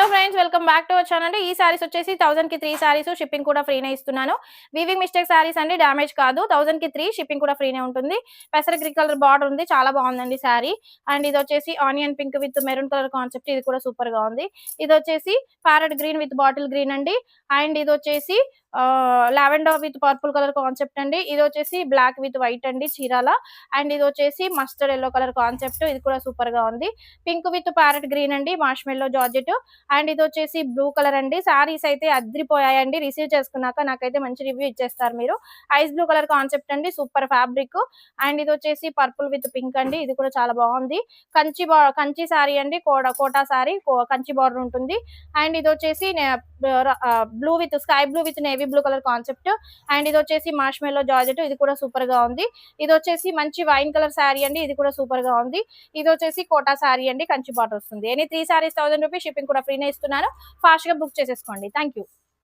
Hello friends, welcome back to our channel. ఈ సారీస్ వచ్చేసి 1000 కి 3 సారీస్, షిప్పింగ్ కూడా ఫ్రీనే ఇస్తున్నాను. వీవింగ్ మిస్టేక్ సారీస్ అండి, డ్యామేజ్ కాదు. 1000 కి 3 షిప్పింగ్ కూడా ఫ్రీనే ఉంటుంది. పెసర గ్రీన్ కలర్ బార్డర్ ఉంది, చాలా బాగుందండి సారీ. అండ్ ఇది వచ్చేసి onion pink with maroon colour concept, ఇది కూడా సూపర్ గా ఉంది. ఇది వచ్చేసి parrot green with bottle green అండి. అండ్ ఇది వచ్చేసి lavender with purple colour concept అండి. ఇది వచ్చేసి బ్లాక్ విత్ వైట్ అండి చీరాల. అండ్ ఇది వచ్చేసి మస్టర్డ్ ఎల్లో కలర్ కాన్సెప్ట్, ఇది కూడా సూపర్ గా ఉంది. పింక్ విత్ ప్యారెట్ గ్రీన్ అండి, మార్ష్మెల్లో జార్జెట్. అండ్ ఇది వచ్చేసి బ్లూ కలర్ అండి. సారీస్ అయితే అద్రిపోయాయండి, రిసీవ్ చేసుకున్నాక నాకైతే మంచి రివ్యూ ఇచ్చేస్తారు మీరు. ఐస్ బ్లూ కలర్ కాన్సెప్ట్ అండి, సూపర్ ఫ్యాబ్రిక్. అండ్ ఇది వచ్చేసి పర్పుల్ విత్ పింక్ అండి, ఇది కూడా చాలా బాగుంది. కంచి సారీ అండి, కోటా సారీ, కంచి బార్డర్ ఉంటుంది. అండ్ ఇది వచ్చేసి blue with sky blue with navy blue colour concept. And ఇది వచ్చేసి మార్ష్మెల్లో జార్జెట్, ఇది కూడా సూపర్ గా ఉంది. ఇది వచ్చేసి మంచి వైన్ కలర్ సారీ అండి, ఇది కూడా సూపర్ గా ఉంది. ఇది వచ్చేసి కోటా సారీ అండి, కంచి బార్డర్ వస్తుంది. ఎనీ 3 సారీస్ 1000 రూపీస్, షిప్పింగ్ కూడా ఫ్రీనే ఇస్తున్నాను. ఫాస్ట్ గా బుక్ చేసేసుకోండి. Thank you.